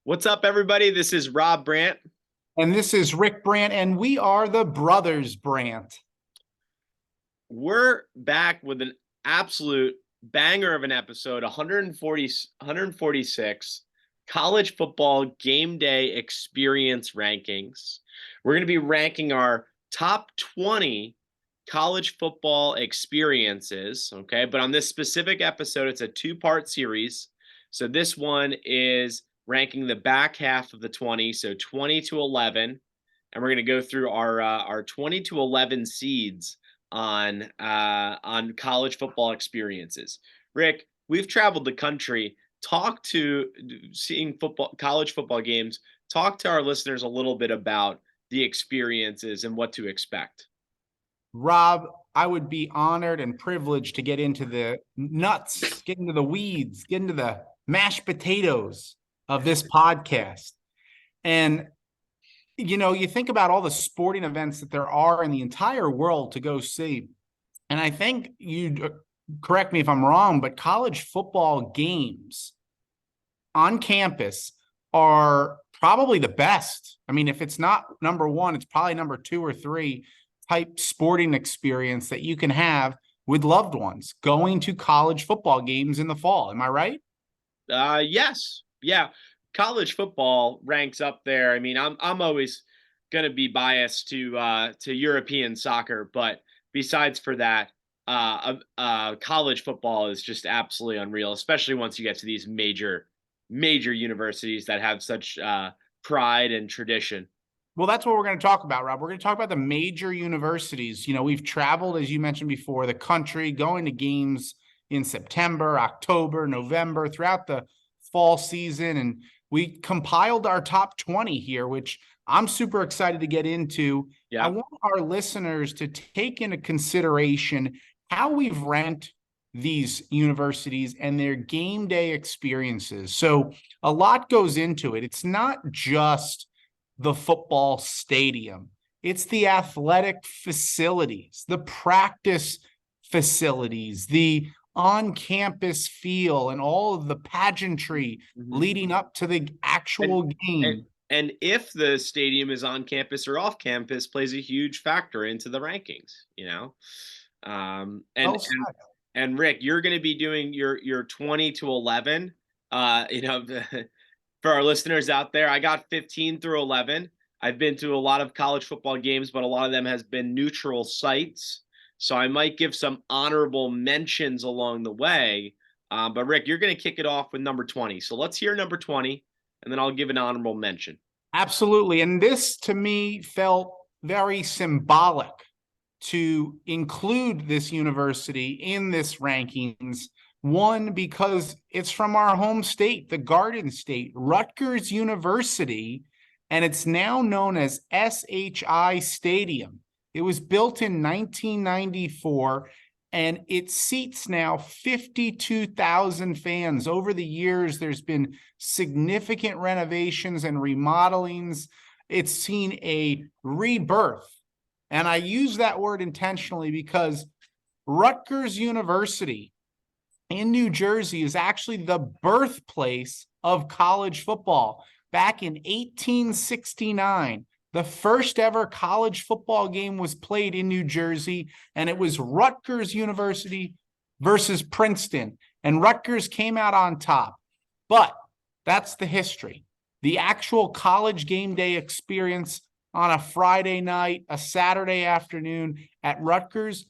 What's up, everybody? This is Rob Brandt. And this is Rick Brandt, and we are the Brothers Brandt. We're back with an absolute banger of an episode 146 college football game day experience rankings. We're going to be ranking our top 20 college football experiences. Okay. But on this specific episode, it's a two-part series. So this one is ranking the back half of the 20, so 20 to 11. And we're going to go through our 20 to 11 seeds on college football experiences. Rick, we've traveled the country, talked to seeing college football games, talk to our listeners a little bit about the experiences and what to expect. Rob, I would be honored and privileged to get into the nuts, get into the weeds, get into the mashed potatoes of this podcast. And, you think about all the sporting events that there are in the entire world to go see. And I think you correct me if I'm wrong, but college football games on campus are probably the best. I mean, if it's not number one, it's probably number two or three type sporting experience that you can have with loved ones going to college football games in the fall. Am I right? Yes. Yeah. College football ranks up there. I mean, I'm always going to be biased to European soccer, but besides for that, college football is just absolutely unreal, especially once you get to these major universities that have such pride and tradition. Well, that's what we're going to talk about, Rob. We're going to talk about the major universities. We've traveled, as you mentioned before, the country, going to games in September, October, November, throughout the fall season. And we compiled our top 20 here, which I'm super excited to get into. I Yeah. want our listeners to take into consideration how we've ranked these universities and their game day experiences. So a lot goes into it. It's not just the football stadium. It's the athletic facilities, the practice facilities, the on-campus feel, and all of the pageantry leading up to the actual And, and game. and if the stadium is on campus or off campus plays a huge factor into the rankings. Um, and Well and said. and Rick, you're going to be doing your 20 to 11. For our listeners out there, I got 15 through 11. I've been to a lot of college football games, but a lot of them has been neutral sites. So I might give some honorable mentions along the way. But Rick, you're going to kick it off with number 20. So let's hear number 20, and then I'll give an honorable mention. Absolutely. And this to me felt very symbolic to include this university in this rankings. One, because it's from our home state, the Garden State, Rutgers University, and it's now known as SHI Stadium. It was built in 1994, and it seats now 52,000 fans. Over the years, there's been significant renovations and remodelings. It's seen a rebirth. And I use that word intentionally because Rutgers University in New Jersey is actually the birthplace of college football. Back in 1869, the first ever college football game was played in New Jersey, and it was Rutgers University versus Princeton. And Rutgers came out on top. But that's the history. The actual college game day experience on a Friday night, a Saturday afternoon at Rutgers,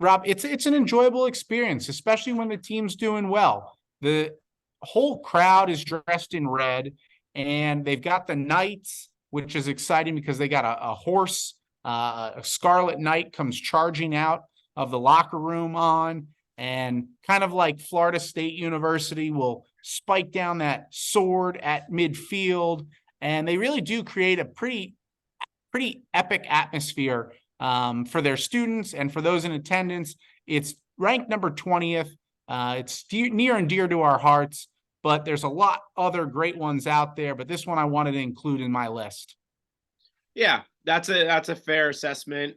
Rob, it's an enjoyable experience, especially when the team's doing well. The whole crowd is dressed in red, and they've got the knights, which is exciting because they got a horse. A scarlet knight comes charging out of the locker room and kind of like Florida State University will spike down that sword at midfield, and they really do create a pretty epic atmosphere for their students and for those in attendance. It's ranked number 20th. It's near and dear to our hearts, but there's a lot other great ones out there. But this one I wanted to include in my list. Yeah, that's a fair assessment.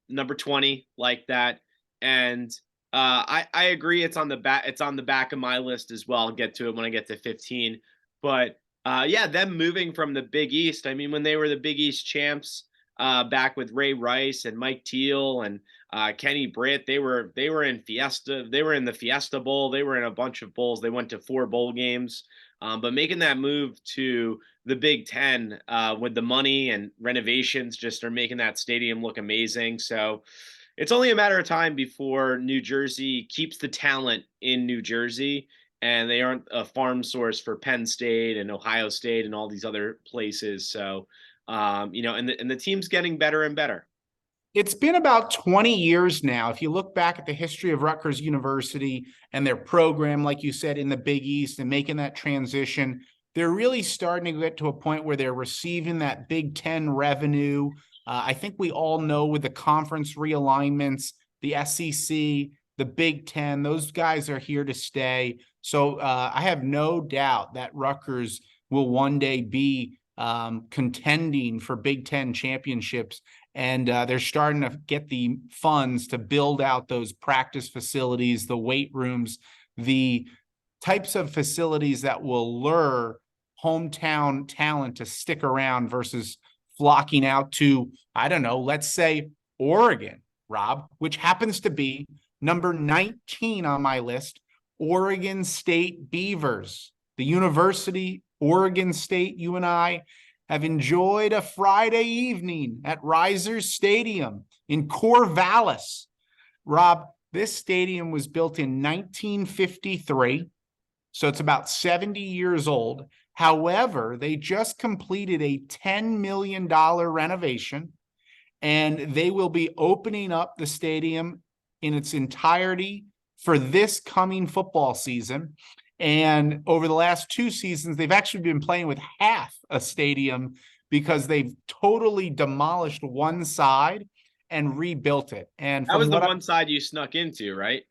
Number 20, like that. And I agree it's on the back of my list as well. I'll get to it when I get to 15. But Yeah, them moving from the Big East. I mean, when they were the Big East champs, back with Ray Rice and Mike Teal and Kenny Britt, they were in Fiesta. They were in the Fiesta Bowl. They were in a bunch of bowls. They went to 4 bowl games. But making that move to the Big Ten with the money and renovations just are making that stadium look amazing. So it's only a matter of time before New Jersey keeps the talent in New Jersey and they aren't a farm source for Penn State and Ohio State and all these other places. So, and the team's getting better and better. It's been about 20 years now. If you look back at the history of Rutgers University and their program, like you said, in the Big East and making that transition, they're really starting to get to a point where they're receiving that Big Ten revenue. I think we all know with the conference realignments, the SEC, the Big Ten, those guys are here to stay. So I have no doubt that Rutgers will one day be contending for Big Ten championships. And they're starting to get the funds to build out those practice facilities, the weight rooms, the types of facilities that will lure hometown talent to stick around versus flocking out to, I don't know, let's say Oregon, Rob, which happens to be number 19 on my list, Oregon State Beavers, the University, Oregon State, you and I have enjoyed a Friday evening at Risers Stadium in Corvallis. Rob, this stadium was built in 1953, so it's about 70 years old. However, they just completed a $10 million renovation, and they will be opening up the stadium in its entirety for this coming football season. And over the last 2 seasons, they've actually been playing with half a stadium because they've totally demolished one side and rebuilt it. And That was from the what one side you snuck into, right?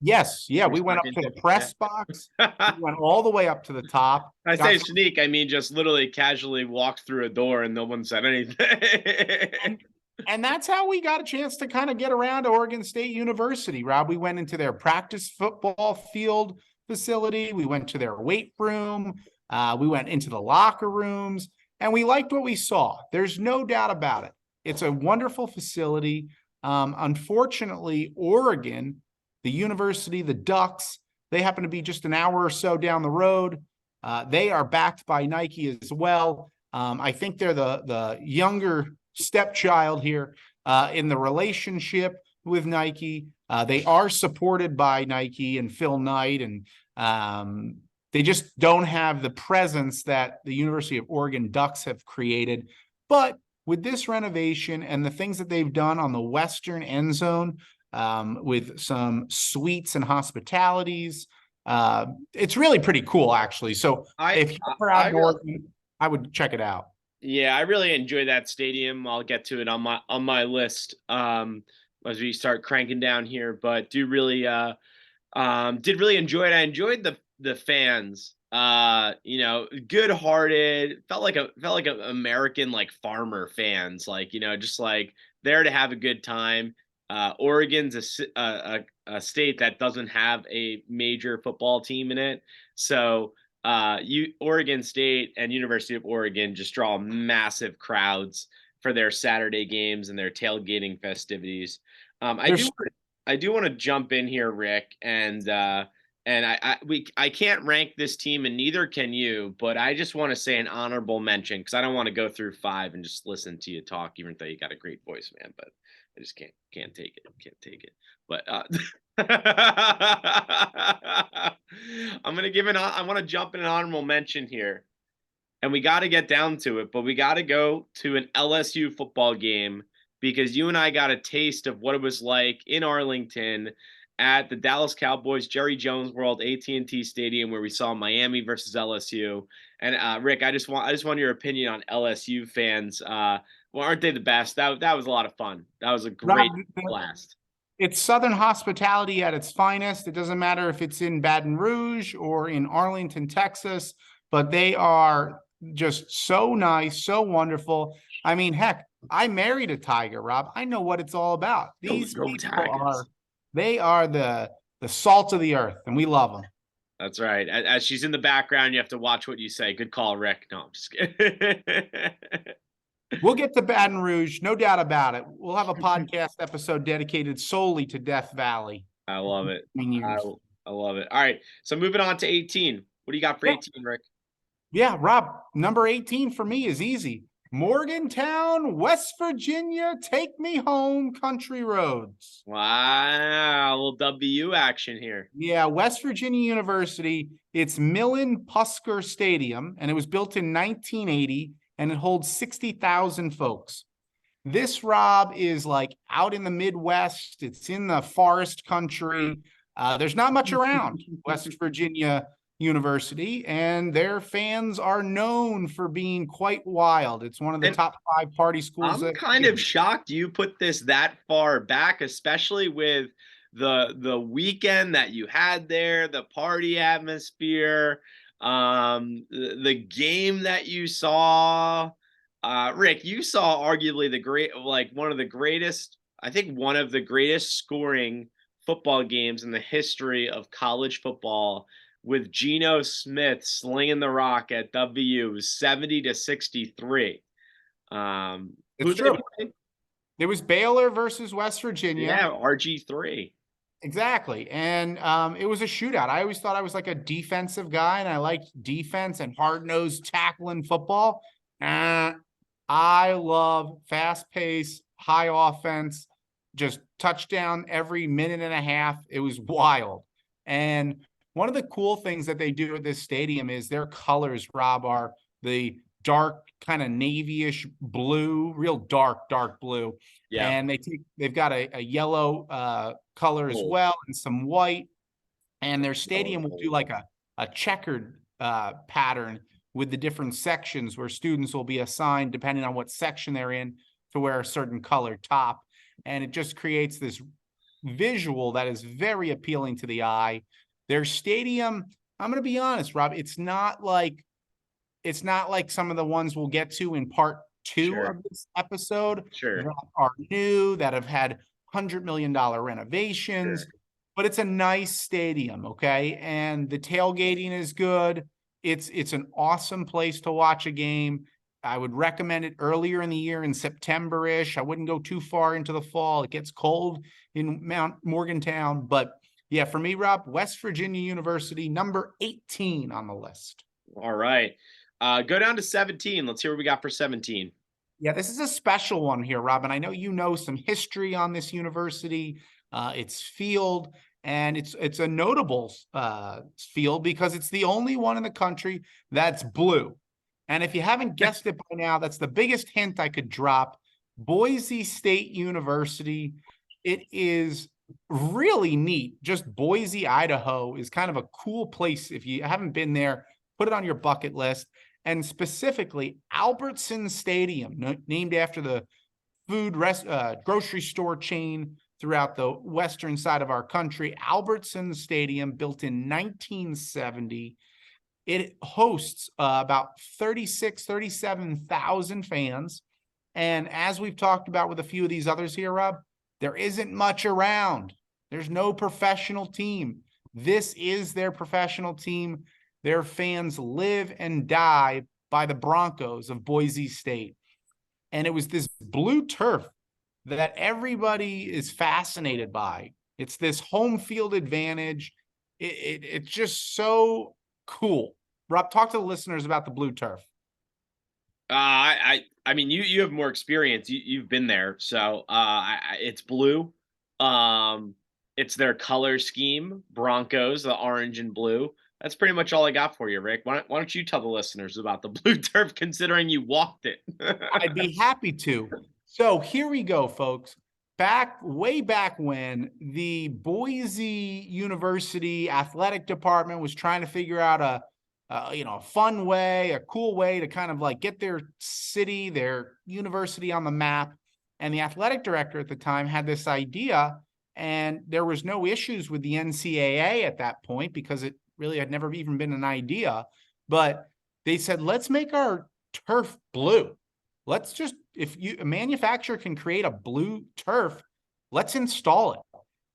yes, yeah, we went up to the press box. We went all the way up to the top. I say sneak, I mean just literally casually walked through a door and no one said anything. And that's how we got a chance to kind of get around Oregon State University, Rob. We went into their practice football field facility. We went to their weight room. We went into the locker rooms, and we liked what we saw. There's no doubt about it. It's a wonderful facility. Unfortunately, Oregon, the university, the Ducks, they happen to be just an hour or so down the road. They are backed by Nike as well. I think they're the younger stepchild here in the relationship with Nike. They are supported by Nike and Phil Knight, and they just don't have the presence that the University of Oregon Ducks have created. But with this renovation and the things that they've done on the western end zone, with some suites and hospitalities, it's really pretty cool, actually. So if you're out in Oregon, I would check it out. Yeah, I really enjoy that stadium. I'll get to it on my list as we start cranking down here. But did really enjoy it. I enjoyed the fans. Good hearted. Felt like a American like farmer fans. Like just like there to have a good time. Oregon's a state that doesn't have a major football team in it, so Oregon State and University of Oregon just draw massive crowds for their Saturday games and their tailgating festivities. I do want to jump in here, Rick, and I can't rank this team, and neither can you. But I just want to say an honorable mention because I don't want to go through 5 and just listen to you talk, even though you got a great voice, man. But I just can't take it. Can't take it. But I want to jump in an honorable mention here, and we got to get down to it. But we got to go to an LSU football game because you and I got a taste of what it was like in Arlington at the Dallas Cowboys Jerry Jones World AT&T Stadium, where we saw Miami versus LSU. And Rick, I just want your opinion on LSU fans. Well, aren't they the best? That was a lot of fun. That was a great blast. It's Southern hospitality at its finest. It doesn't matter if it's in Baton Rouge or in Arlington, Texas, but they are just so nice, so wonderful. I mean, heck, I married a tiger, Rob. I know what it's all about. These people are the salt of the earth, and we love them. That's right. As she's in the background, you have to watch what you say. Good call, Rick. No, I'm just kidding. We'll get to Baton Rouge, no doubt about it. We'll have a podcast episode dedicated solely to Death Valley. I love it. I, Years. I love it. All right. So moving on to 18. What do you got for Yeah. 18, Rick? Yeah, Rob, number 18 for me is easy. Morgantown, West Virginia, take me home, country roads. Wow. A little WU action here. Yeah, West Virginia University. It's Millen-Pusker Stadium, and it was built in 1980, and it holds 60,000 folks. This, Rob, is like out in the Midwest. It's in the forest country. There's not much around West Virginia University, and their fans are known for being quite wild. It's one of the And top 5 party schools. I'm kind of shocked you put this that far back, especially with the weekend that you had there, the party atmosphere, the game that you saw. Rick, you saw arguably one of the greatest, I think one of the greatest scoring football games in the history of college football with Geno Smith slinging the rock at WU 70-63. It's Who they true. play? It was Baylor versus West Virginia. Yeah, RG3. Exactly. And it was a shootout. I always thought I was like a defensive guy, and I liked defense and hard-nosed tackling football. I love fast-paced, high offense, just touchdown every minute and a half. It was wild. And one of the cool things that they do at this stadium is their colors, Rob, are the dark kind of navy-ish blue, real dark blue. Yeah. And they've got a yellow color as well, and some white. And their stadium will do like a checkered pattern with the different sections where students will be assigned, depending on what section they're in, to wear a certain color top. And it just creates this visual that is very appealing to the eye. Their stadium, I'm going to be honest, Rob, it's not like some of the ones we'll get to in part 2 of this episode that are new, that have had $100 million renovations, but it's a nice stadium, okay? And the tailgating is good. It's an awesome place to watch a game. I would recommend it earlier in the year, in September-ish. I wouldn't go too far into the fall. It gets cold in Morgantown. But yeah, for me, Rob, West Virginia University, number 18 on the list. All right. Go down to 17. Let's hear what we got for 17. Yeah, this is a special one here, Rob. And I know you know some history on this university, its field, and it's a notable field because it's the only one in the country that's blue. And if you haven't guessed it by now, that's the biggest hint I could drop. Boise State University. It is really neat. Just Boise, Idaho is kind of a cool place. If you haven't been there, put it on your bucket list. And specifically, Albertson Stadium, named after the grocery store chain throughout the western side of our country. Albertson Stadium, built in 1970. It hosts about 37,000 fans. And as we've talked about with a few of these others here, Rob, there isn't much around. There's no professional team. This is their professional team. Their fans live and die by the Broncos of Boise State. And it was this blue turf that everybody is fascinated by. It's this home field advantage. It's just so cool. Rob, talk to the listeners about the blue turf. I mean, you have more experience. You've been there, so it's blue. It's their color scheme, Broncos, the orange and blue. That's pretty much all I got for you, Rick. Why don't you tell the listeners about the blue turf, considering you walked it? I'd be happy to. So here we go, folks. Way back when the Boise University athletic department was trying to figure out a fun way, a cool way to kind of like get their city, their university on the map. And the athletic director at the time had this idea, and there was no issues with the NCAA at that point because it really had never even been an idea. But they said, let's make our turf blue. Let's just, a manufacturer can create a blue turf, let's install it.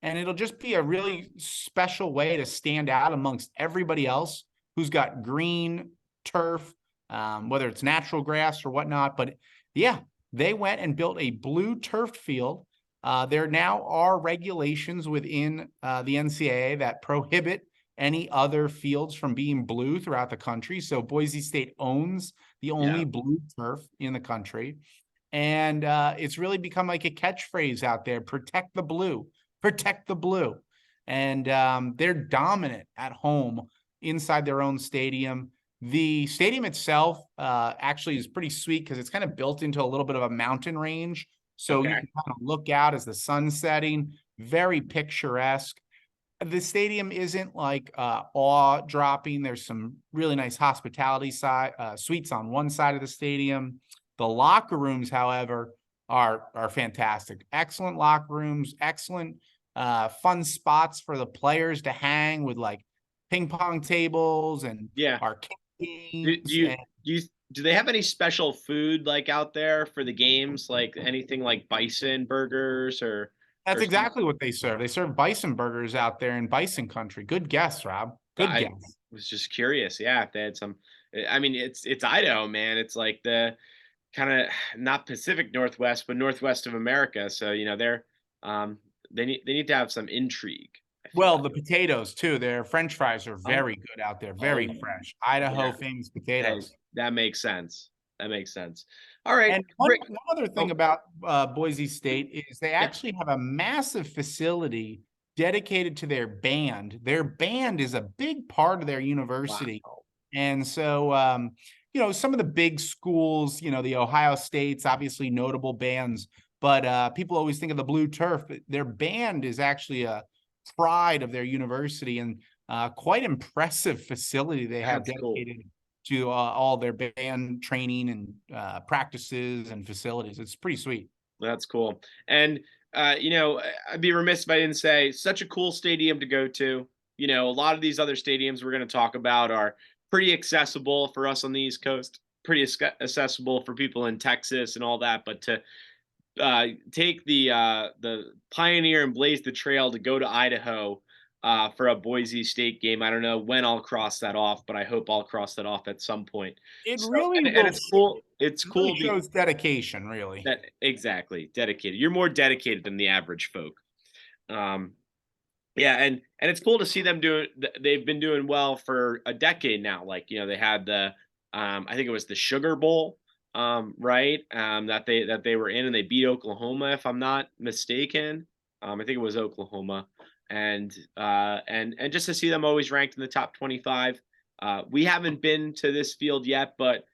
and it'll just be a really special way to stand out amongst everybody else who's got green turf, whether it's natural grass or whatnot. But yeah, they went and built a blue turf field. There now are regulations within the NCAA that prohibit any other fields from being blue throughout the country. So Boise State owns the only Yeah. blue turf in the country. And it's really become like a catchphrase out there: protect the blue, protect the blue. And they're dominant at home inside their own stadium. The stadium itself actually is pretty sweet because it's kind of built into a little bit of a mountain range. So you Okay. can kind of look out as the sun's setting, very picturesque. The stadium isn't like awe dropping. There's some really nice hospitality suites on one side of the stadium. The locker rooms, however, are fantastic. Excellent locker rooms, excellent fun spots for the players to hang with, like ping pong tables and Yeah. arcade Do, games. do you And do you do they have any special food like out there for the games, like anything like bison burgers or that's some? exactly what they serve. They serve bison burgers out there in bison country. Good guess, Rob. Good I guess. was just curious. Yeah, if they had some. I mean, it's Idaho, man. It's like the kind of not Pacific Northwest, but Northwest of America. So they're um they need to have some intrigue. I feel Well, like. the potatoes too. Their French fries are Oh, very good out there, oh very yeah, fresh. Idaho yeah. famous Hey, potatoes. that makes sense. That makes sense. All right, And Rick. one other thing Oh, about Boise State is they yeah. actually have a massive facility dedicated to their band. Their band is a big part of their university. Wow. And so, some of the big schools, the Ohio States, obviously notable bands, but people always think of the Blue Turf. Their band is actually a pride of their university, and quite impressive facility they have That's cool. dedicated to all their band training and practices and facilities. It's pretty sweet. That's cool. And I'd be remiss if I didn't say such a cool stadium to go to. A lot of these other stadiums we're going to talk about are pretty accessible for us on the East Coast, pretty accessible for people in Texas and all that. But to take the pioneer and blaze the trail to go to Idaho for a Boise State game, I don't know when I'll cross that off, but I hope I'll cross that off at some point. It So really and will. it's cool. It's It really cool. shows dedication, really. That exactly dedicated. You're more dedicated than the average folk. Um, yeah, and it's cool to see them do it. They've been doing well for a decade now. Like they had the I think it was the Sugar Bowl, right? That they were in and they beat Oklahoma, if I'm not mistaken. I think it was Oklahoma, and just to see them always ranked in the top 25. We haven't been to this field yet, but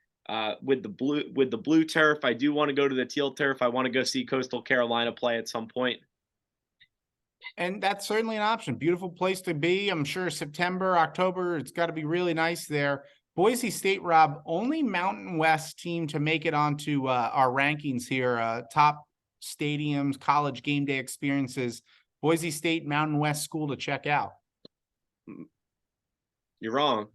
with the blue turf, I do want to go to the teal turf. I want to go see Coastal Carolina play at some point. And that's certainly an option. Beautiful place to be. I'm sure September, October, it's got to be really nice there. Boise State, Rob, only Mountain West team to make it onto our rankings here. Top stadiums, college game day experiences. Boise State, Mountain West school to check out. You're wrong.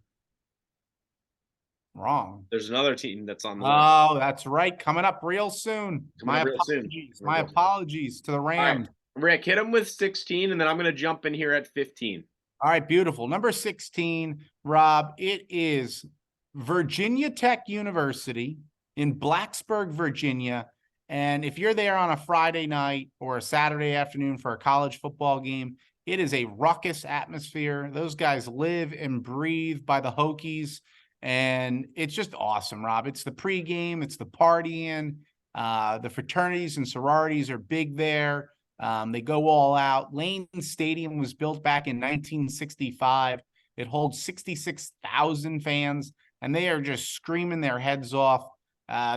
Wrong. There's another team that's on the list Oh, that's right. Coming up real soon. coming My up real soon. apologies. Coming My up real soon. apologies to the All right, Rams. Rick, hit him with 16, and then I'm going to jump in here at 15. All right, beautiful. Number 16, Rob, it is Virginia Tech University in Blacksburg, Virginia. And if you're there on a Friday night or a Saturday afternoon for a college football game, it is a ruckus atmosphere. Those guys live and breathe by the Hokies. And it's just awesome, Rob. It's the pregame, it's the partying. The fraternities and sororities are big there. They go all out. Lane Stadium was built back in 1965. It holds 66,000 fans, and they are just screaming their heads off.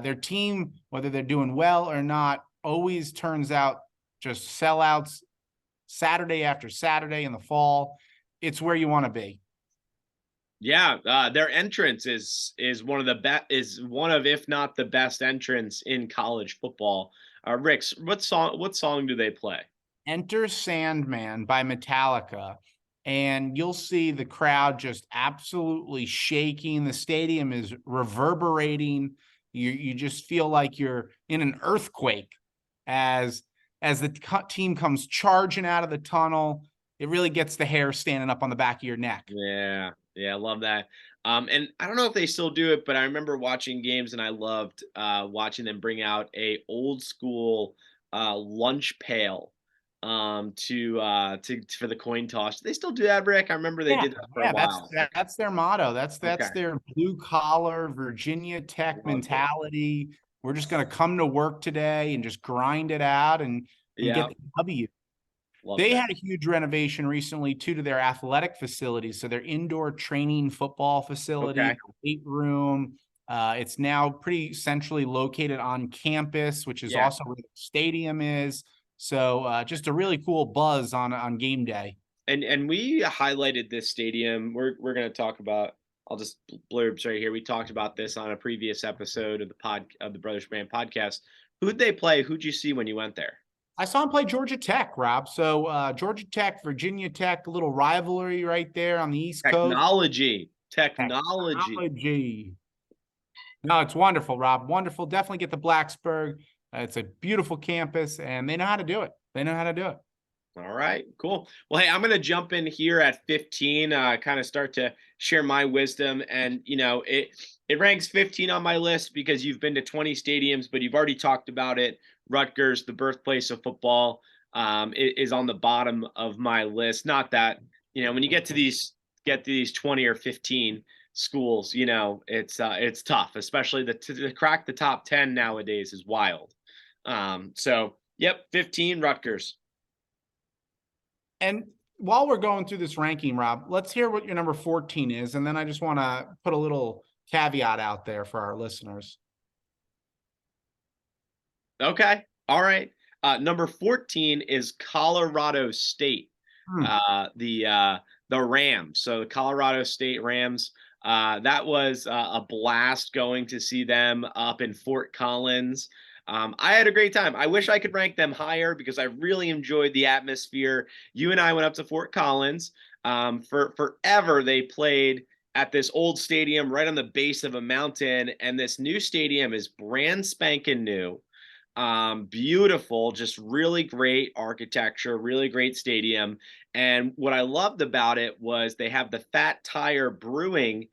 Their team, whether they're doing well or not, always turns out just sellouts Saturday after Saturday in the fall. It's where you want to be. Yeah, their entrance is one of the best, is one of, if not the best entrance in college football. Rick's, what song do they play? Enter Sandman by Metallica, and you'll see the crowd just absolutely shaking. The stadium is reverberating. You just feel like you're in an earthquake as as the team comes charging out of the tunnel, it really gets the hair standing up on the back of your neck. Yeah, yeah, I love that. And I don't know if they still do it, but I remember watching games and I loved watching them bring out a old school lunch pail to for the coin toss. Do they still do that, Rick? I remember they Yeah, did that for a yeah, while. Okay. that's their motto. That's Okay. their blue collar Virginia Tech Love it. mentality. We're just going to come to work today and just grind it out and Yeah, get the W. love They that. had a huge renovation recently too to their athletic facilities. So their indoor training football facility, Okay. their weight room. It's now pretty centrally located on campus, which is Yeah. also where the stadium is. So just a really cool buzz on game day. And we highlighted this stadium. We're going to talk about. I'll just blurbs right here. We talked about this on a previous episode of the Brothers Brand podcast. Who'd they play? Who'd you see when you went there? I saw him play Georgia Tech, Rob. So Georgia Tech, Virginia Tech, a little rivalry right there on the East Coast. Technology. Technology. No, it's wonderful, Rob. Wonderful. Definitely get to Blacksburg. It's a beautiful campus, and they know how to do it. They know how to do it. All right, cool. Well, hey, I'm going to jump in here at 15, kind of start to share my wisdom. And, it ranks 15 on my list because you've been to 20 stadiums, but you've already talked about it. Rutgers, the birthplace of football, is on the bottom of my list. Not that, when you get to these 20 or 15 schools, it's tough, especially to crack the top 10 nowadays is wild. So, yep, 15 Rutgers. And while we're going through this ranking, Rob, let's hear what your number 14 is. And then I just want to put a little caveat out there for our listeners. Okay. All right. Number 14 is Colorado State. Hmm. The Rams. So the Colorado State Rams. That was a blast going to see them up in Fort Collins. I had a great time. I wish I could rank them higher because I really enjoyed the atmosphere. You and I went up to Fort Collins. For forever, they played at this old stadium right on the base of a mountain, and this new stadium is brand spanking new. Beautiful, just really great architecture, really great stadium. And what I loved about it was they have the Fat Tire Brewing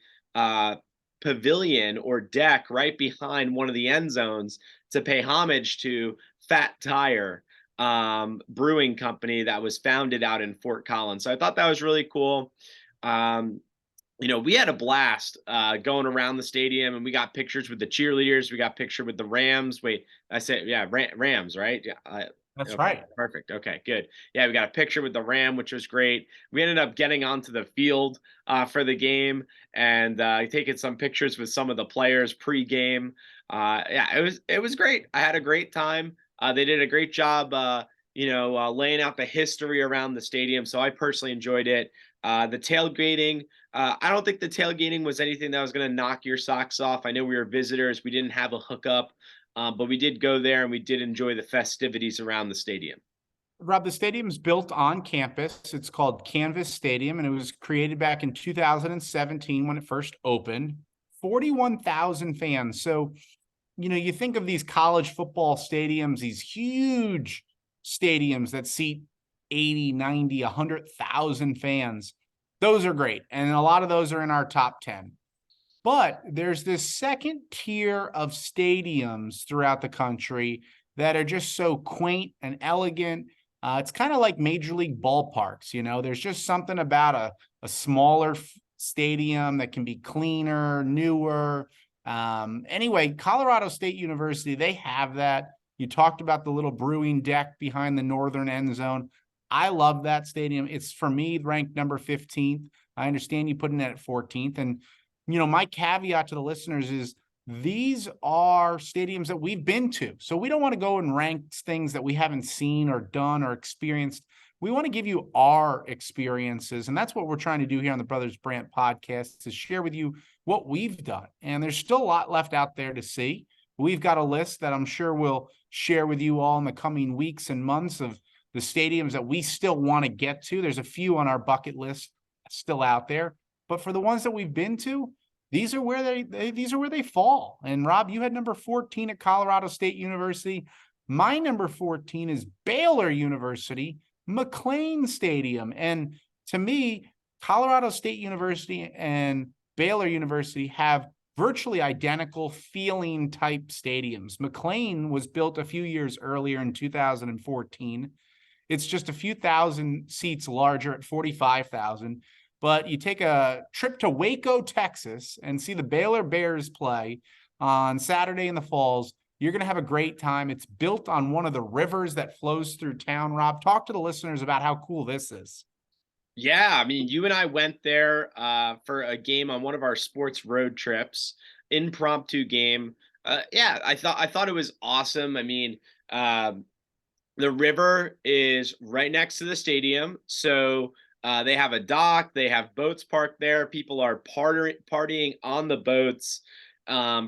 pavilion or deck right behind one of the end zones to pay homage to Fat Tire Brewing Company that was founded out in Fort Collins. So I thought that was really cool. We had a blast going around the stadium, and we got pictures with the cheerleaders. We got picture with the Rams. Wait, I said, yeah, Rams, right? Yeah, That's okay, right. perfect. Okay, good. Yeah, we got a picture with the Ram, which was great. We ended up getting onto the field for the game and taking some pictures with some of the players pregame. Yeah, it was great. I had a great time. They did a great job, laying out the history around the stadium. So I personally enjoyed it. The tailgating. I don't think the tailgating was anything that was going to knock your socks off. I know we were visitors. We didn't have a hookup, but we did go there and we did enjoy the festivities around the stadium. Rob, the stadium's built on campus. It's called Canvas Stadium, and it was created back in 2017 when it first opened. 41,000 fans. So, you think of these college football stadiums, these huge stadiums that seat 80, 90, 100,000 fans. Those are great. And a lot of those are in our top 10. But there's this second tier of stadiums throughout the country that are just so quaint and elegant. It's kind of like major league ballparks. There's just something about a smaller stadium that can be cleaner, newer. Anyway, Colorado State University, they have that. You talked about the little brewing deck behind the northern end zone. I love that stadium. It's, for me, ranked number 15th. I understand you putting it at 14th. And, my caveat to the listeners is these are stadiums that we've been to. So we don't want to go and rank things that we haven't seen or done or experienced. We want to give you our experiences. And that's what we're trying to do here on the Brothers Brand podcast, to share with you what we've done. And there's still a lot left out there to see. We've got a list that I'm sure we'll share with you all in the coming weeks and months of the stadiums that we still want to get to. There's a few on our bucket list still out there, but for the ones that we've been to, these are where they fall. And Rob, you had number 14 at Colorado State University. My number 14 is Baylor University, McLean Stadium. And to me, Colorado State University and Baylor University have virtually identical feeling type stadiums. McLean was built a few years earlier in 2014. It's just a few thousand seats larger at 45,000. But you take a trip to Waco, Texas, and see the Baylor Bears play on Saturday in the Falls. You're going to have a great time. It's built on one of the rivers that flows through town. Rob, talk to the listeners about how cool this is. Yeah, I mean, you and I went there for a game on one of our sports road trips, impromptu game. Yeah, I thought it was awesome. I mean, the river is right next to the stadium, so they have a dock. They have boats parked there. People are partying on the boats,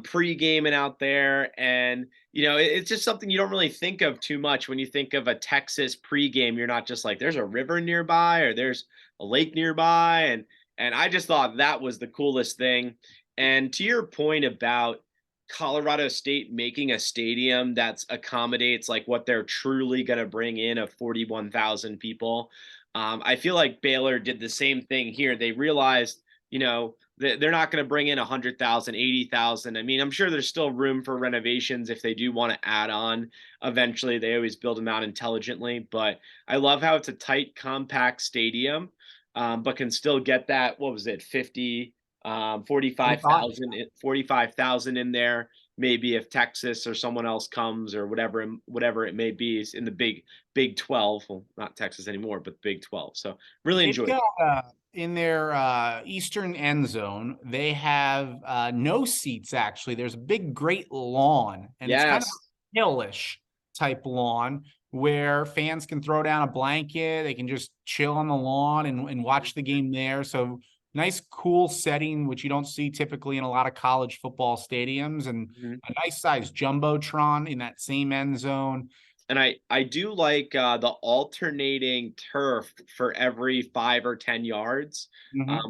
pre-gaming out there, and it's just something you don't really think of too much when you think of a Texas pre-game. You're not just like, there's a river nearby or there's a lake nearby, and I just thought that was the coolest thing. And to your point about Colorado State making a stadium that's accommodates like what they're truly going to bring in of 41,000 people. I feel like Baylor did the same thing here. They realized, they're not going to bring in 100,000, 80,000. I mean, I'm sure there's still room for renovations if they do want to add on. Eventually, they always build them out intelligently. But I love how it's a tight, compact stadium, but can still get that. What was it, 50? 45,000 in there. Maybe if Texas or someone else comes or whatever it may be is in the Big 12. Well, not Texas anymore, but Big 12. So really They've enjoyed it. got in their eastern end zone, they have no seats actually. There's a big, great lawn, and it's kind of Yes. a hillish type lawn where fans can throw down a blanket. They can just chill on the lawn and watch the game there. So nice, cool setting, which you don't see typically in a lot of college football stadiums, and Mhm. a nice size jumbotron in that same end zone. And I do like the alternating turf for every 5 or 10 yards,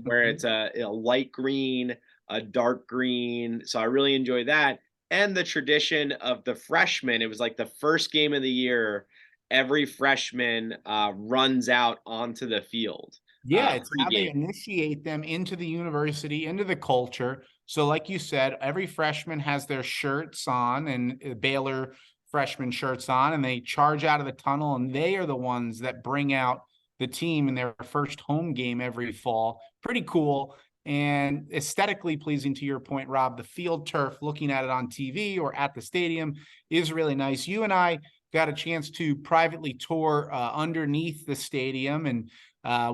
where Mhm. it's a light green, a dark green. So I really enjoy that. And the tradition of the freshmen, it was like the first game of the year, every freshman runs out onto the field Yeah, it's how they pregame. initiate them into the university, into the culture. So, like you said, every freshman has their shirts on and Baylor freshman shirts on, and they charge out of the tunnel, and they are the ones that bring out the team in their first home game every fall. Pretty cool and aesthetically pleasing to your point, Rob. The field turf, looking at it on TV or at the stadium, is really nice. You and I got a chance to privately tour underneath the stadium, and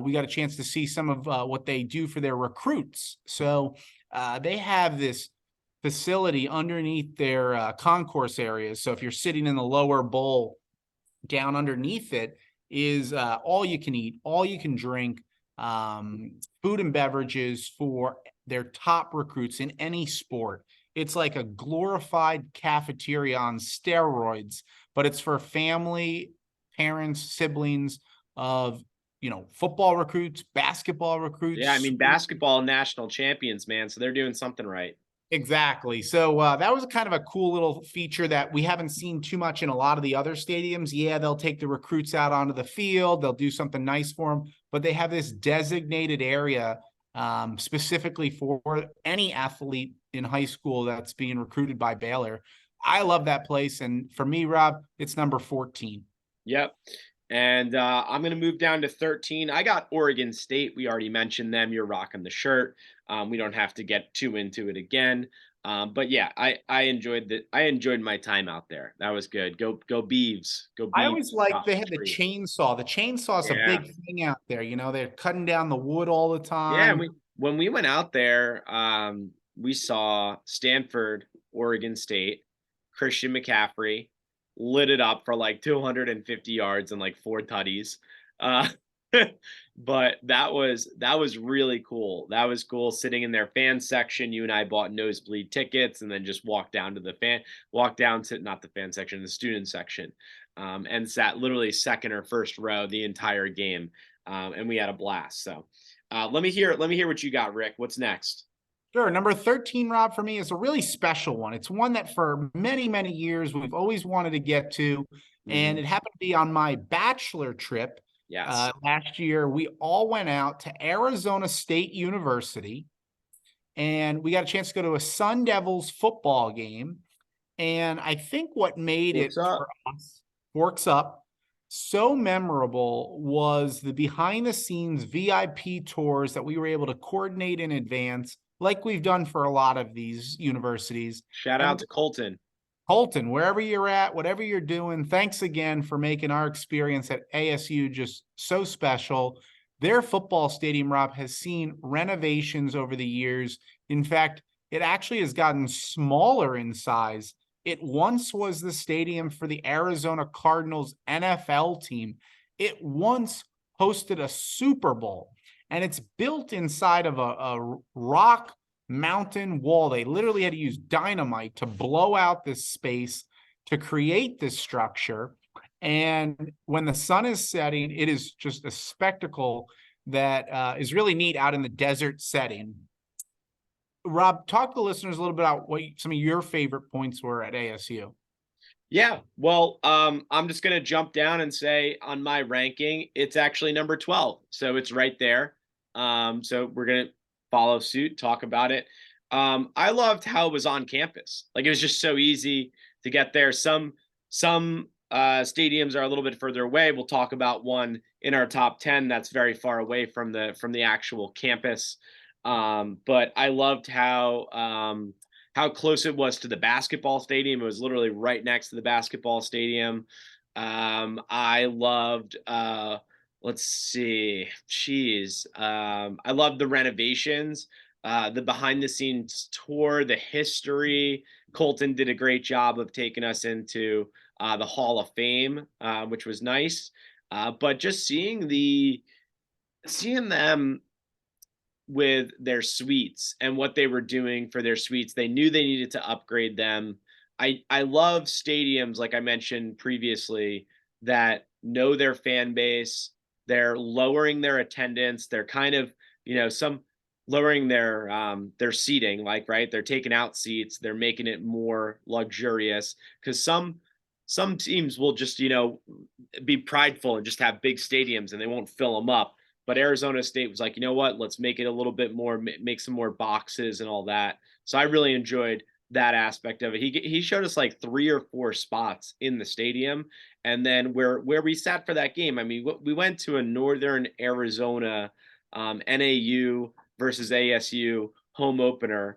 we got a chance to see some of what they do for their recruits. So they have this facility underneath their concourse areas. So if you're sitting in the lower bowl, down underneath it is all you can eat, all you can drink, food and beverages for their top recruits in any sport. It's like a glorified cafeteria on steroids, but it's for family, parents, siblings of football recruits, basketball Yeah, I recruits. mean basketball national champions, man. So they're doing something right. Exactly. So that was kind of a cool little feature that we haven't seen too much in a lot of the other stadiums. Yeah, they'll take the recruits out onto the field. They'll do something nice for them, but they have this designated area specifically for any athlete in high school that's being recruited by Baylor. I love that place. And for me, Rob, it's number 14. Yep. And I'm going to move down to 13. I got Oregon State. We already mentioned them. You're rocking the shirt. We don't have to get too into it again. But yeah, I enjoyed my time out there. That was good. Go Beavs. Go I Beavs always like across they the had the street. chainsaw. The chainsaw is a Yeah. big thing out there. They're cutting down the wood all the Yeah, time. when we went out there, we saw Stanford, Oregon State, Christian McCaffrey lit it up for like 250 yards and like 4 tutties. Uh, but that was really cool. That was cool sitting in their fan section. You and I bought nosebleed tickets and then just walked down to not the fan section, the student section, and sat literally second or first row the entire game. And we had a blast. So let me hear what you got, Rick. What's next? Sure. Number 13, Rob, for me is a really special one. It's one that for many, many years we've always wanted to get to. And Mhm. it happened to be on my bachelor trip Yes. last year. We all went out to Arizona State University and we got a chance to go to a Sun Devils football game. And I think what made it What's for up? us, Forks Up, so memorable was the behind the scenes VIP tours that we were able to coordinate in advance, like we've done for a lot of these universities. Shout out And to Colton. Colton, wherever you're at, whatever you're doing, thanks again for making our experience at ASU just so special. Their football stadium, Rob, has seen renovations over the years. In fact, it actually has gotten smaller in size. It once was the stadium for the Arizona Cardinals NFL team. It once hosted a Super Bowl, and it's built inside of a rock mountain wall. They literally had to use dynamite to blow out this space to create this structure. And when the sun is setting, it is just a spectacle that is really neat out in the desert setting. Rob, talk to the listeners a little bit about what some of your favorite points were at ASU. Yeah, well, I'm just gonna jump down and say on my ranking, it's actually number 12. So it's right there. So we're gonna follow suit, talk about it. I loved how it was on campus. Like it was just so easy to get there. Some stadiums are a little bit further away. We'll talk about one in our top 10 that's very far away from the actual campus. But I loved how close it was to the basketball stadium. It was literally right next to the basketball stadium. I loved let's see, geez. I loved the renovations, the behind the scenes tour, the history. Colton did a great job of taking us into the Hall of Fame, which was nice. But just seeing them with their suites and what they were doing for their suites. They knew they needed to upgrade them. I love stadiums like I mentioned previously that know their fan base. They're lowering their attendance. They're kind of, some lowering their seating, like, right? They're taking out seats, they're making it more luxurious because some teams will just, be prideful and just have big stadiums and they won't fill them up, but Arizona State was like, you know what? Let's make it a little bit more, make some more boxes and all that. So I really enjoyed that aspect of it. He showed us like 3 or 4 spots in the stadium, and then where we sat for that game. I mean, we went to a Northern Arizona NAU versus ASU home opener.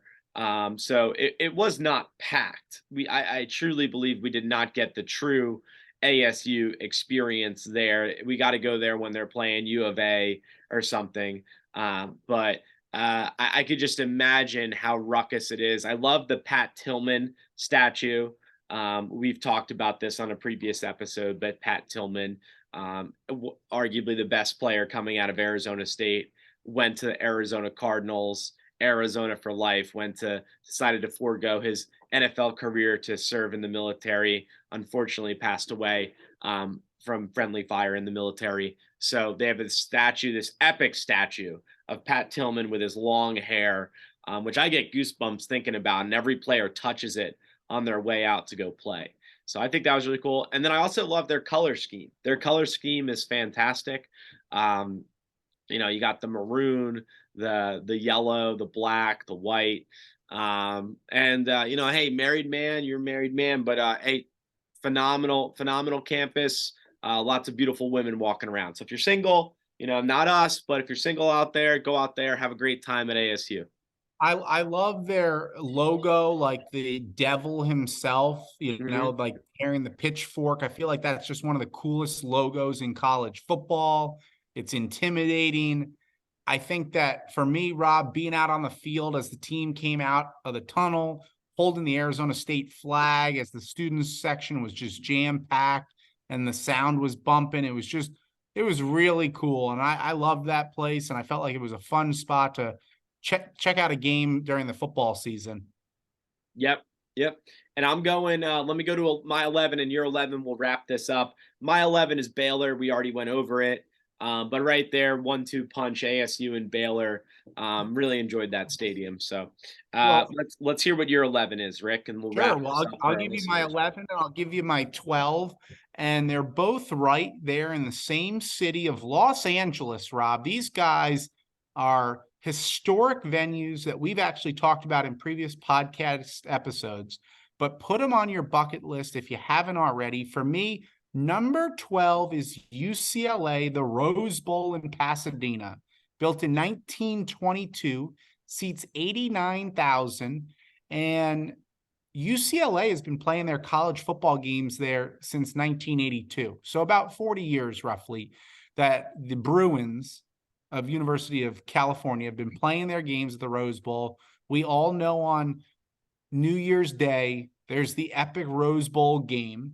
So it was not packed. I truly believe we did not get the true ASU experience there. We got to go there when they're playing U of A or something. But I could just imagine how ruckus it is. I love the Pat Tillman statue. We've talked about this on a previous episode, but Pat Tillman, arguably the best player coming out of Arizona State, went to the Arizona Cardinals. Arizona for life. Decided to forego his NFL career to serve in the military. Unfortunately, passed away from friendly fire in the military. So they have this epic statue of Pat Tillman with his long hair, which I get goosebumps thinking about, and every player touches it on their way out to go play. So I think that was really cool. And then I also love their color scheme. Their color scheme is fantastic. Um, you got the maroon, the yellow, the black, the white. And hey, married man, you're a married man, but hey, phenomenal campus. Lots of beautiful women walking around. So if you're single, not us, but if you're single out there, go out there, have a great time at ASU. I love their logo, like the devil himself, Hmm. like carrying the pitchfork. I feel like that's just one of the coolest logos in college football. It's intimidating. I think that for me, Rob, being out on the field as the team came out of the tunnel, holding the Arizona State flag as the students section was just jam packed and the sound was bumping. It was really cool. And I loved that place. And I felt like it was a fun spot to check out a game during the football season. Yep. Yep. And I'm going, let me go to my 11 and your 11. We'll wrap this up. My 11 is Baylor. We already went over it. But right there, 1-2 punch, ASU and Baylor. Really enjoyed that stadium. So Well, let's hear what your 11 is, Rick, and we'll sure. wrap Well, this up I'll for our give you my listeners. 11 and I'll give you my 12. And they're both right there in the same city of Los Angeles, Rob. These guys are historic venues that we've actually talked about in previous podcast episodes, but put them on your bucket list if you haven't already. For me, number 12 is UCLA, the Rose Bowl in Pasadena, built in 1922, seats 89,000. And UCLA has been playing their college football games there since 1982. So about 40 years roughly that the Bruins of University of California have been playing their games at the Rose Bowl. We all know on New Year's Day, there's the epic Rose Bowl game,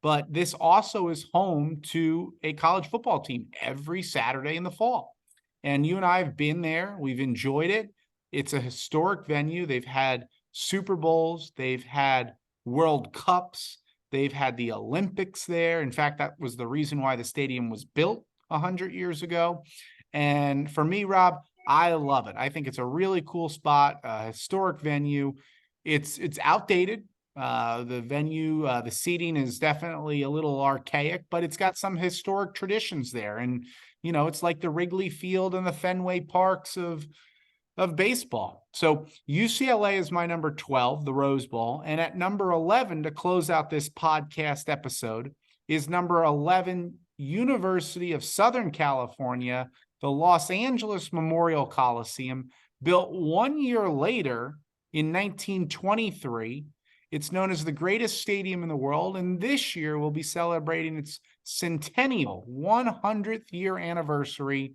but this also is home to a college football team every Saturday in the fall. And you and I have been there. We've enjoyed it. It's a historic venue. They've had Super Bowls, they've had World Cups, they've had the Olympics there. In fact, that was the reason why the stadium was built 100 years ago. And for me, Rob, I love it. I think it's a really cool spot, a historic venue. It's outdated. The venue, the seating is definitely a little archaic, but it's got some historic traditions there. And, you know, it's like the Wrigley Field and the Fenway Parks of baseball. So UCLA is my number 12, the Rose Bowl. And at number 11, to close out this podcast episode, is number 11, University of Southern California, the Los Angeles Memorial Coliseum, built 1 year later in 1923. It's known as the greatest stadium in the world, and this year will be celebrating its centennial 100th year anniversary.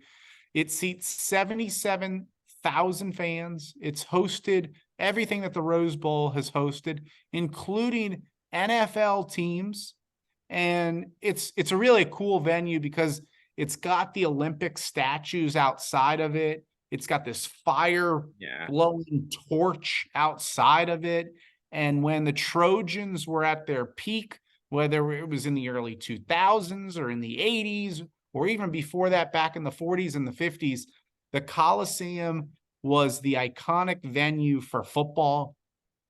It seats 77,000 fans. It's hosted everything that the Rose Bowl has hosted, including NFL teams. And it's a really cool venue because it's got the Olympic statues outside of it. It's got this fire blowing torch outside of it. And when the Trojans were at their peak, whether it was in the early 2000s or in the 80s, or even before that, back in the 40s and the 50s, the Coliseum was the iconic venue for football.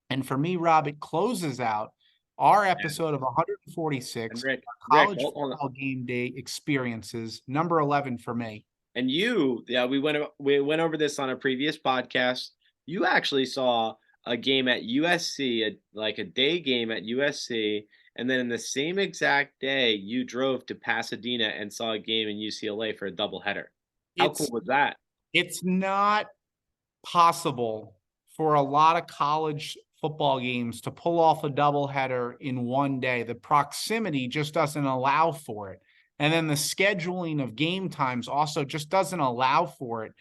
And for me, Rob, it closes out our episode of 146, And Rick, college hold on. football game day experiences, number 11 for me. And we went over this on a previous podcast. You actually saw a game at USC, like a day game at USC, and then in the same exact day, you drove to Pasadena and saw a game in UCLA for a doubleheader. How cool was that? It's not possible for a lot of college football games to pull off a doubleheader in one day. The proximity just doesn't allow for it. And then the scheduling of game times also just doesn't allow for it.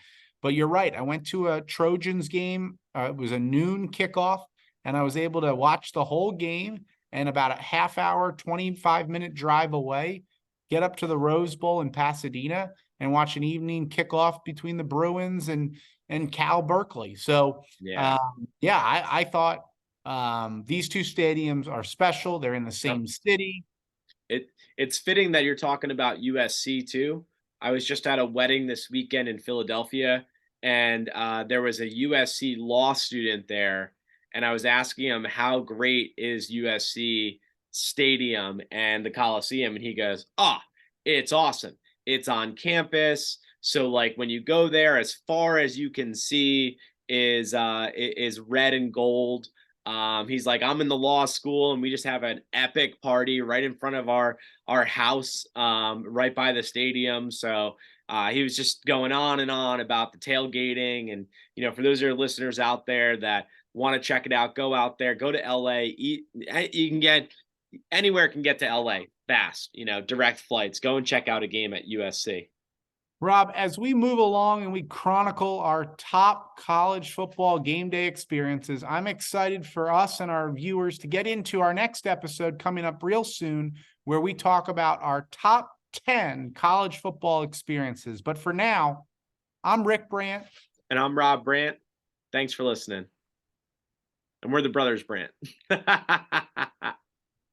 But you're right. I went to a Trojans game. It was a noon kickoff, and I was able to watch the whole game. And about a half hour, 25-minute drive away, get up to the Rose Bowl in Pasadena and watch an evening kickoff between the Bruins and Cal Berkeley. So, I thought these two stadiums are special. They're in the same city. It's fitting that you're talking about USC too. I was just at a wedding this weekend in Philadelphia, and there was a USC law student there, and I was asking him how great is USC Stadium and the Coliseum, and he goes, "Ah, it's awesome. It's on campus, so like when you go there, as far as you can see is red and gold." He's like, I'm in the law school, and we just have an epic party right in front of our house, right by the stadium. So he was just going on and on about the tailgating, and for those of your listeners out there that want to check it out, go out there, go to LA. You can get anywhere, can get to LA fast. Direct flights. Go and check out a game at USC. Rob, as we move along and we chronicle our top college football game day experiences, I'm excited for us and our viewers to get into our next episode coming up real soon, where we talk about our top 10 college football experiences. But for now, I'm Rick Brandt. And I'm Rob Brandt. Thanks for listening. And we're the Brothers Brandt.